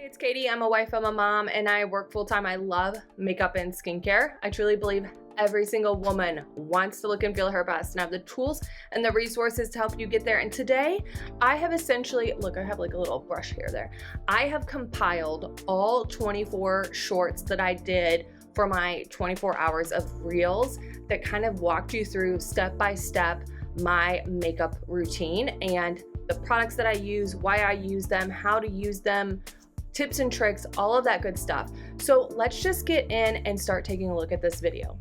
It's Katie. I'm a wife, I'm a mom, and I work full-time. I love makeup and skincare. I truly believe every single woman wants to look and feel her best and have the tools and the resources to help you get there. And today I have essentially, look, I have like a little brush hair there. I have compiled all 24 shorts that I did for my 24 hours of reels that kind of walked you through step by step my makeup routine and the products that I use, why I use them, how to use them, tips and tricks, all of that good stuff. So let's just get in and start taking a look at this video.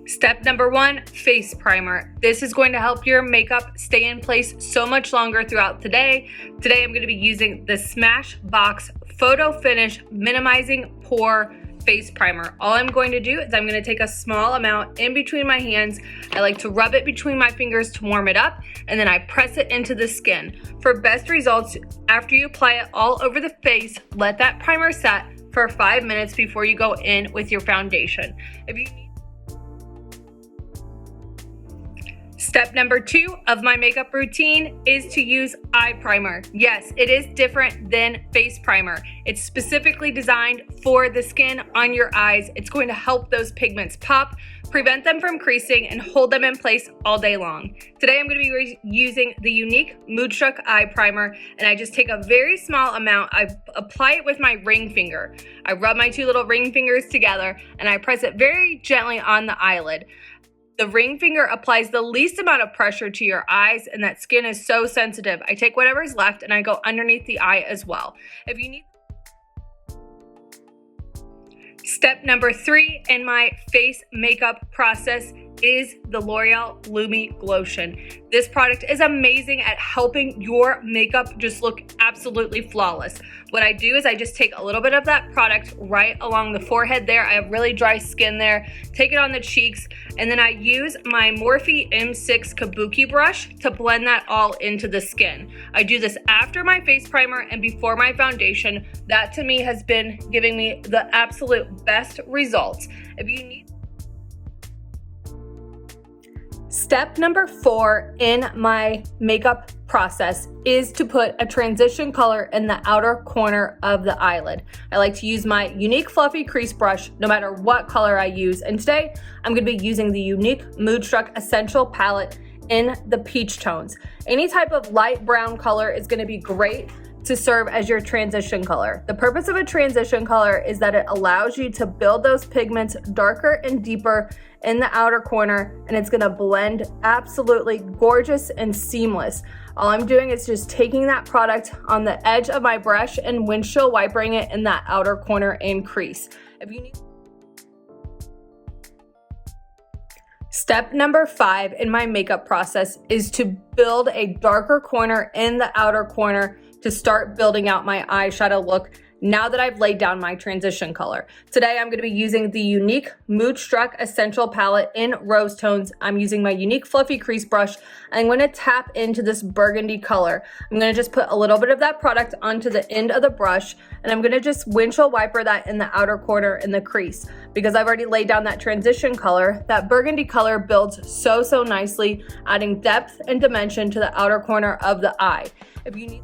Step number 1, face primer. This is going to help your makeup stay in place so much longer throughout the day. Today I'm going to be using the Smashbox Photo Finish Minimizing Pore Face Primer. All I'm going to do is I'm going to take a small amount in between my hands. I like to rub it between my fingers to warm it up, and then I press it into the skin. For best results, after you apply it all over the face, let that primer set for 5 minutes before you go in with your foundation. Step number 2 of my makeup routine is to use eye primer. Yes, it is different than face primer. It's specifically designed for the skin on your eyes. It's going to help those pigments pop, prevent them from creasing, and hold them in place all day long. Today I'm going to be using the Unique Moodstruck Eye Primer, and I just take a very small amount. I apply it with my ring finger. I rub my 2 little ring fingers together, and I press it very gently on the eyelid. The ring finger applies the least amount of pressure to your eyes, and that skin is so sensitive. I take whatever's left and I go underneath the eye as well. If you need Step number 3 in my face makeup process is the L'Oreal Lumi Glotion. This product is amazing at helping your makeup just look absolutely flawless. What I do is I just take a little bit of that product right along the forehead there. I have really dry skin there. Take it on the cheeks, and then I use my Morphe M6 Kabuki brush to blend that all into the skin. I do this after my face primer and before my foundation. That to me has been giving me the absolute best results. If you need Step number 4 in my makeup process is to put a transition color in the outer corner of the eyelid. I like to use my Unique Fluffy Crease Brush no matter what color I use. And today I'm going to be using the Unique Moodstruck Essential Palette in the peach tones. Any type of light brown color is going to be great to serve as your transition color. The purpose of a transition color is that it allows you to build those pigments darker and deeper in the outer corner, and it's gonna blend absolutely gorgeous and seamless. All I'm doing is just taking that product on the edge of my brush and windshield wiping it in that outer corner and crease. If you need Step number 5 in my makeup process is to build a darker corner in the outer corner to start building out my eyeshadow look now that I've laid down my transition color. Today I'm going to be using the Unique Moodstruck Essential Palette in rose tones. I'm using my Unique Fluffy Crease Brush. I'm going to tap into this burgundy color. I'm going to just put a little bit of that product onto the end of the brush, and I'm going to just windshield wiper that in the outer corner in the crease. Because I've already laid down that transition color, that burgundy color builds so nicely, adding depth and dimension to the outer corner of the eye. If you need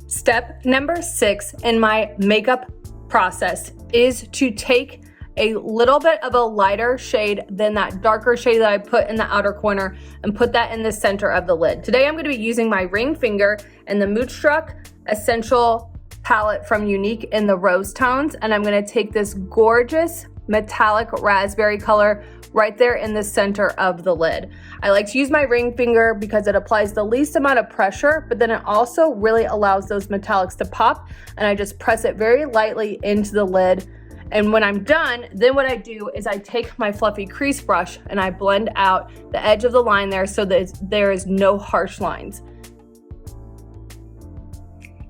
Step number 6 in my makeup process is to take a little bit of a lighter shade than that darker shade that I put in the outer corner and put that in the center of the lid. Today I'm going to be using my ring finger and the Moodstruck Essential Palette from Unique in the rose tones, and I'm going to take this gorgeous metallic raspberry color right there in the center of the lid. I like to use my ring finger because it applies the least amount of pressure, but then it also really allows those metallics to pop, and I just press it very lightly into the lid. And when I'm done, then what I do is I take my fluffy crease brush and I blend out the edge of the line there so that there is no harsh lines.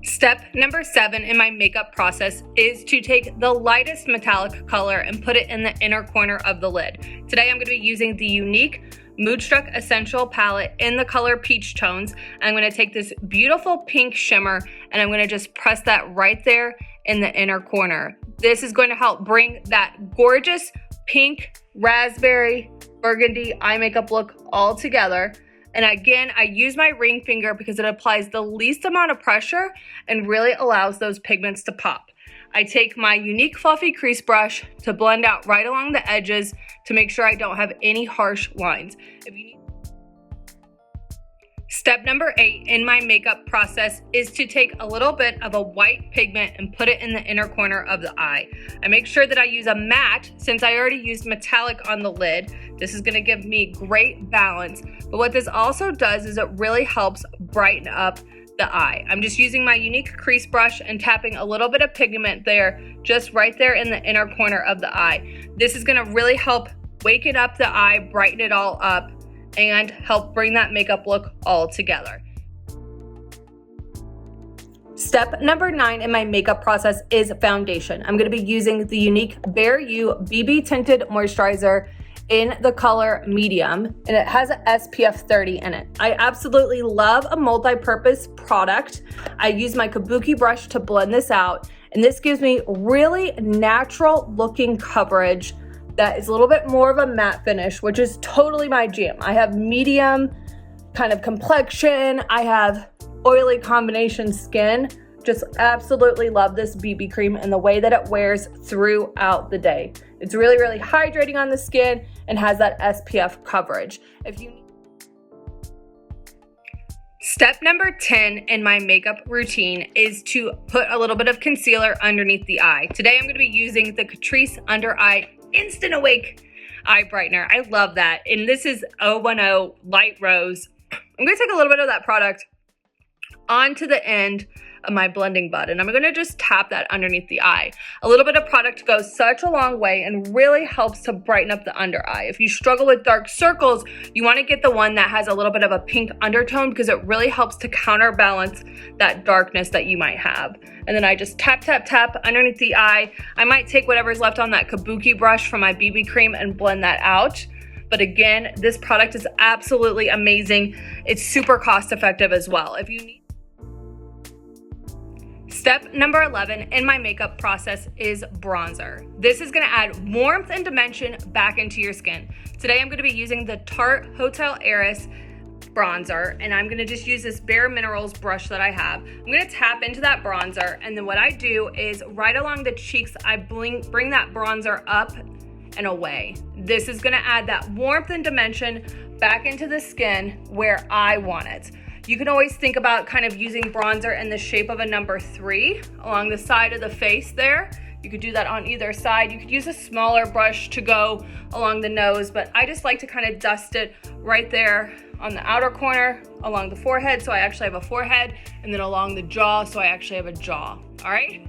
Step number 7 in my makeup process is to take the lightest metallic color and put it in the inner corner of the lid. Today I'm going to be using the Unique Moodstruck Essential Palette in the color Peach Tones. I'm going to take this beautiful pink shimmer and I'm going to just press that right there in the inner corner. This is going to help bring that gorgeous pink, raspberry, burgundy eye makeup look all together. And again, I use my ring finger because it applies the least amount of pressure and really allows those pigments to pop. I take my unique fluffy crease brush to blend out right along the edges to make sure I don't have any harsh lines. Step number 8 in my makeup process is to take a little bit of a white pigment and put it in the inner corner of the eye. I make sure that I use a matte since I already used metallic on the lid. This is going to give me great balance. But what this also does is it really helps brighten up the eye. I'm just using my unique crease brush and tapping a little bit of pigment there, just right there in the inner corner of the eye. This is going to really help wake it up the eye, brighten it all up, and help bring that makeup look all together. Step number 9 in my makeup process is foundation. I'm going to be using the unique Bare You BB Tinted Moisturizer in the color medium, and it has an SPF 30 in it. I absolutely love a multi-purpose product. I use my kabuki brush to blend this out, and this gives me really natural looking coverage that is a little bit more of a matte finish, which is totally my jam. I have medium kind of complexion. I have oily combination skin. Just absolutely love this BB cream and the way that it wears throughout the day. It's really, really hydrating on the skin and has that SPF coverage. Step number 10 in my makeup routine is to put a little bit of concealer underneath the eye. Today I'm going to be using the Catrice Under Eye Instant Awake Eye Brightener. I love that. And this is 010 Light Rose. I'm going to take a little bit of that product onto the end of my blending bud, and I'm going to just tap that underneath the eye. A little bit of product goes such a long way and really helps to brighten up the under eye. If you struggle with dark circles, you want to get the one that has a little bit of a pink undertone because it really helps to counterbalance that darkness that you might have. And then I just tap, tap, tap underneath the eye. I might take whatever's left on that kabuki brush from my BB cream and blend that out. But again, this product is absolutely amazing. It's super cost effective as well. If you need Step number 11 in my makeup process is bronzer. This is going to add warmth and dimension back into your skin. Today I'm going to be using the Tarte Hotel Heiress bronzer, and I'm going to just use this Bare Minerals brush that I have. I'm going to tap into that bronzer, and then what I do is right along the cheeks, I bring that bronzer up and away. This is going to add that warmth and dimension back into the skin where I want it. You can always think about kind of using bronzer in the shape of a number 3 along the side of the face there. You could do that on either side. You could use a smaller brush to go along the nose, but I just like to kind of dust it right there on the outer corner, along the forehead, so I actually have a forehead, and then along the jaw, so I actually have a jaw, all right?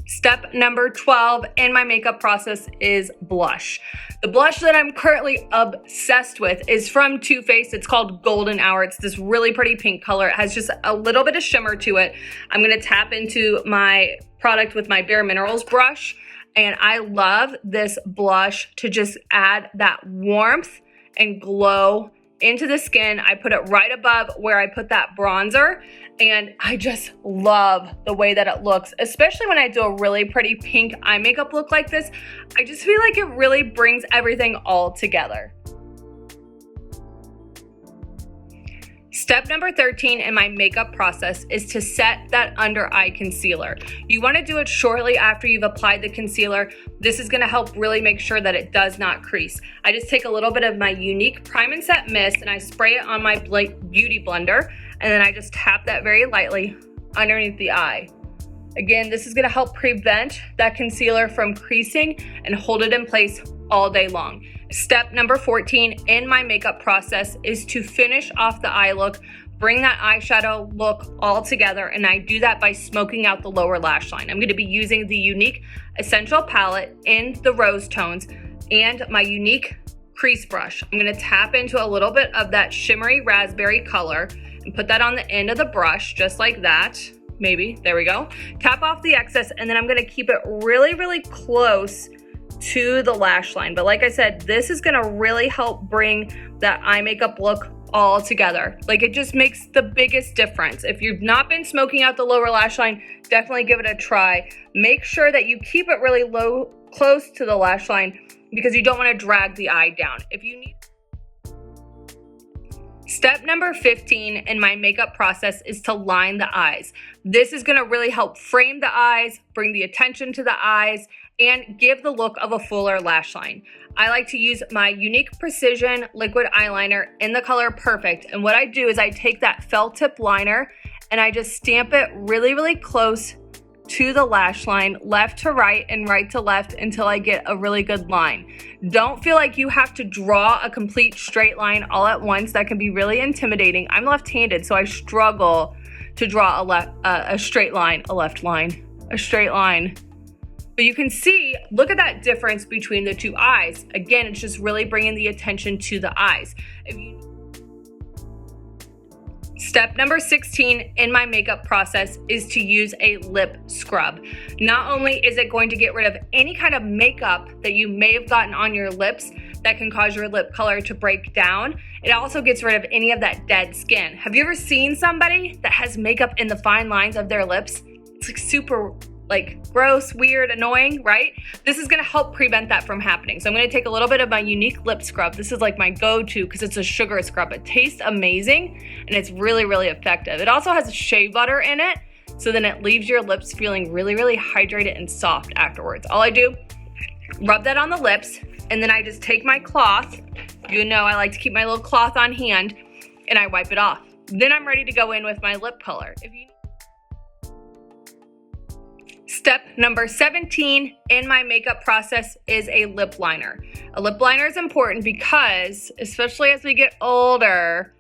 Step number 12 in my makeup process is blush. The blush that I'm currently obsessed with is from Too Faced. It's called Golden Hour. It's this really pretty pink color. It has just a little bit of shimmer to it. I'm going to tap into my product with my Bare Minerals brush, and I love this blush to just add that warmth and glow into the skin. I put it right above where I put that bronzer, and I just love the way that it looks, especially when I do a really pretty pink eye makeup look like this. I just feel like it really brings everything all together. Step number 13 in my makeup process is to set that under eye concealer. You want to do it shortly after you've applied the concealer. This is going to help really make sure that it does not crease. I just take a little bit of my unique Prime and Set mist and I spray it on my beauty blender, and then I just tap that very lightly underneath the eye. Again, this is going to help prevent that concealer from creasing and hold it in place all day long. Step number 14 in my makeup process is to finish off the eye look, bring that eyeshadow look all together, and I do that by smoking out the lower lash line. I'm going to be using the unique Essential palette in the rose tones and my unique crease brush. I'm going to tap into a little bit of that shimmery raspberry color and put that on the end of the brush just like that. Maybe, there we go. Tap off the excess, and then I'm going to keep it really, really close to the lash line. But like I said, this is going to really help bring that eye makeup look all together. Like, it just makes the biggest difference. If you've not been smoking out the lower lash line, definitely give it a try. Make sure that you keep it really low, close to the lash line, because you don't want to drag the eye down. If you need Step number 15 in my makeup process is to line the eyes. This is gonna really help frame the eyes, bring the attention to the eyes, and give the look of a fuller lash line. I like to use my Unique Precision liquid eyeliner in the color Perfect. And what I do is I take that felt tip liner and I just stamp it really, really close to the lash line, left to right and right to left until I get a really good line. Don't feel like you have to draw a complete straight line all at once. That can be really intimidating. I'm left-handed, so I struggle to draw a straight line. But you can see, look at that difference between the two eyes. Again, it's just really bringing the attention to the eyes. Step number 16 in my makeup process is to use a lip scrub. Not only is it going to get rid of any kind of makeup that you may have gotten on your lips that can cause your lip color to break down, it also gets rid of any of that dead skin. Have you ever seen somebody that has makeup in the fine lines of their lips? It's like super gross, weird, annoying, right? This is gonna help prevent that from happening. So I'm gonna take a little bit of my Unique lip scrub. This is like my go-to because it's a sugar scrub. It tastes amazing and it's really, really effective. It also has shea butter in it, so then it leaves your lips feeling really, really hydrated and soft afterwards. All I do, rub that on the lips, and then I just take my cloth. You know I like to keep my little cloth on hand, and I wipe it off. Then I'm ready to go in with my lip color. Step number 17 in my makeup process is a lip liner. A lip liner is important because, especially as we get older,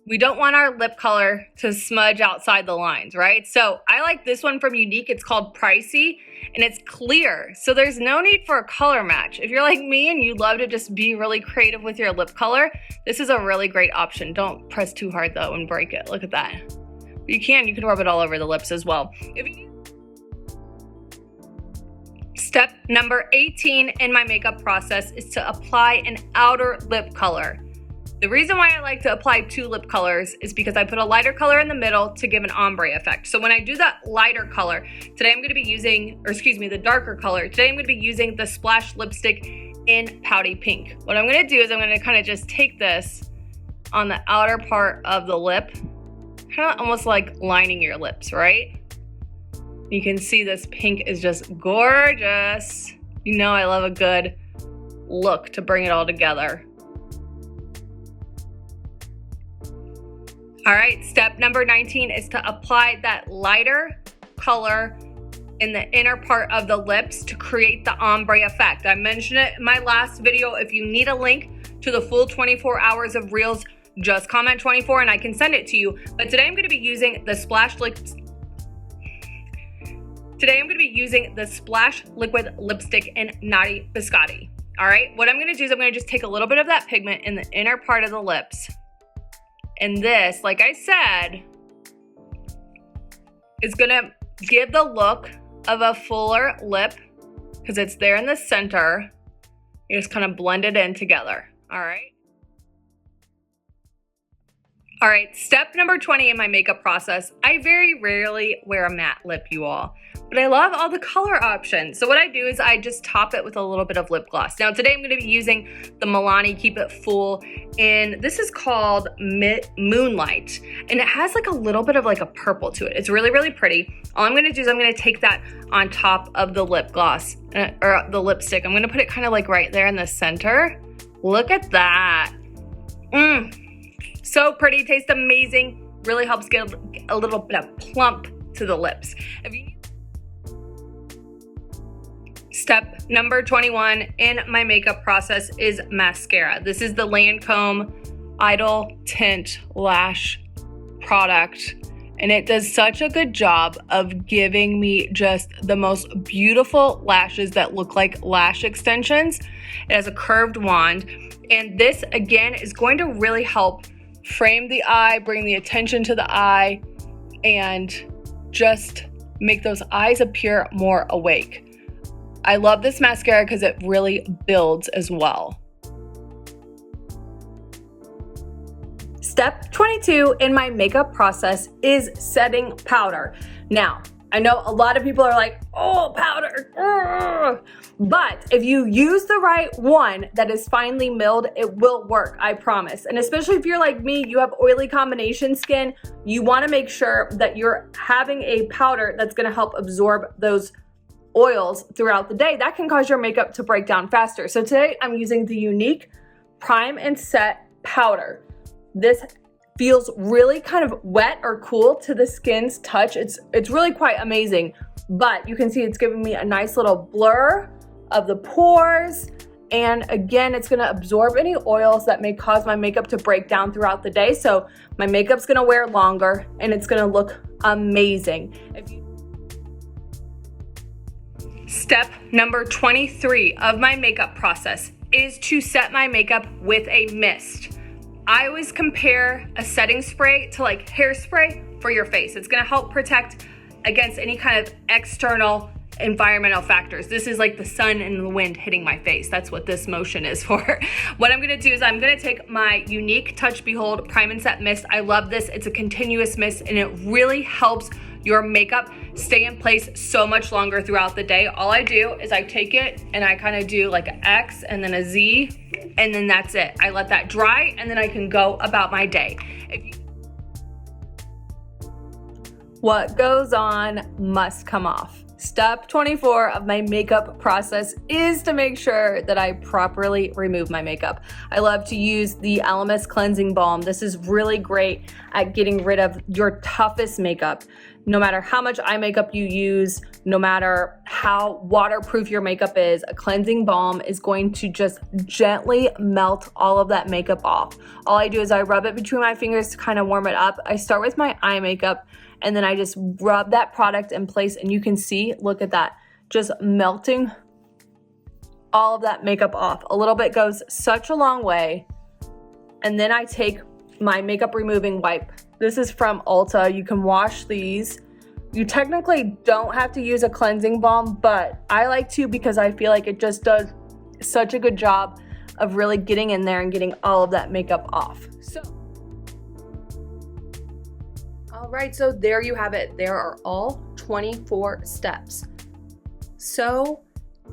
we don't want our lip color to smudge outside the lines, right? So I like this one from Unique. It's called Pricey, and it's clear. So there's no need for a color match. If you're like me and you love to just be really creative with your lip color, this is a really great option. Don't press too hard though and break it. Look at that. You can rub it all over the lips as well. Step number 18 in my makeup process is to apply an outer lip color. The reason why I like to apply two lip colors is because I put a lighter color in the middle to give an ombre effect. So when I do that lighter color, today I'm gonna be using, the darker color. Today I'm gonna be using the Splash lipstick in Pouty Pink. What I'm gonna do is I'm gonna kind of just take this on the outer part of the lip, kind of almost like lining your lips, right? You can see this pink is just gorgeous. You know I love a good look to bring it all together. All right, step number 19 is to apply that lighter color in the inner part of the lips to create the ombre effect. I mentioned it in my last video. If you need a link to the full 24 hours of Reels, just comment 24 and I can send it to you. But today I'm gonna be using the Splash liquid lipstick in Naughty Biscotti. All right, what I'm gonna do is I'm gonna just take a little bit of that pigment in the inner part of the lips. And this, like I said, is gonna give the look of a fuller lip because it's there in the center. You just kind of blend it in together, all right? All right, step number 20 in my makeup process. I very rarely wear a matte lip, you all, but I love all the color options. So what I do is I just top it with a little bit of lip gloss. Now today I'm gonna be using the Milani Keep It Full, and this is called Moonlight, and it has like a little bit of like a purple to it. It's really, really pretty. All I'm gonna do is I'm gonna take that on top of the lip gloss, or the lipstick. I'm gonna put it kind of like right there in the center. Look at that. So pretty, tastes amazing, really helps get a little bit of plump to the lips. Step number 21 in my makeup process is mascara. This is the Lancome Idol Tint Lash product, and it does such a good job of giving me just the most beautiful lashes that look like lash extensions. It has a curved wand, and this again is going to really help frame the eye, bring the attention to the eye, and just make those eyes appear more awake. I love this mascara because it really builds as well. Step 22 in my makeup process is setting powder. Now, I know a lot of people are like, oh, powder. Ugh. But if you use the right one that is finely milled, it will work, I promise. And especially if you're like me, you have oily combination skin, you wanna make sure that you're having a powder that's gonna help absorb those oils throughout the day. That can cause your makeup to break down faster. So today I'm using the Unique Prime and Set Powder. This feels really kind of wet or cool to the skin's touch. It's really quite amazing, but you can see it's giving me a nice little blur of the pores. And again, it's gonna absorb any oils that may cause my makeup to break down throughout the day. So my makeup's gonna wear longer and it's gonna look amazing. Step number 23 of my makeup process is to set my makeup with a mist. I always compare a setting spray to like hairspray for your face. It's gonna help protect against any kind of external environmental factors. This is like the sun and the wind hitting my face. That's what this motion is for. What I'm gonna do is I'm gonna take my Unique Touch Behold Prime and Set Mist. I love this. It's a continuous mist and it really helps your makeup stay in place so much longer throughout the day. All I do is I take it and I kind of do like an X and then a Z, and then that's it. I let that dry and then I can go about my day. What goes on must come off. Step 24 of my makeup process is to make sure that I properly remove my makeup. I love to use the Elemis Cleansing Balm. This is really great at getting rid of your toughest makeup. No matter how much eye makeup you use, no matter how waterproof your makeup is, a cleansing balm is going to just gently melt all of that makeup off. All I do is I rub it between my fingers to kind of warm it up. I start with my eye makeup and then I just rub that product in place and you can see, look at that, just melting all of that makeup off. A little bit goes such a long way. And then I take my makeup removing wipe. This is from Ulta. You can wash these. You technically don't have to use a cleansing balm, but I like to because I feel like it just does such a good job of really getting in there and getting all of that makeup off. All right, so there you have it. There are all 24 steps. So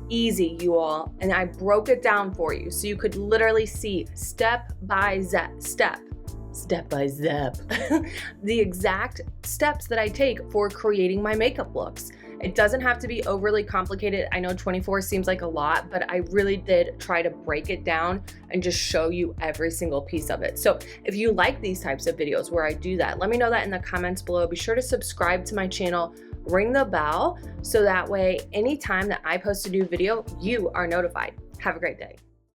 easy, you all. And I broke it down for you so you could literally see step by step, the exact steps that I take for creating my makeup looks. It doesn't have to be overly complicated. I know 24 seems like a lot, but I really did try to break it down and just show you every single piece of it. So if you like these types of videos where I do that, let me know that in the comments below. Be sure to subscribe to my channel, ring the bell, so that way anytime that I post a new video, you are notified. Have a great day.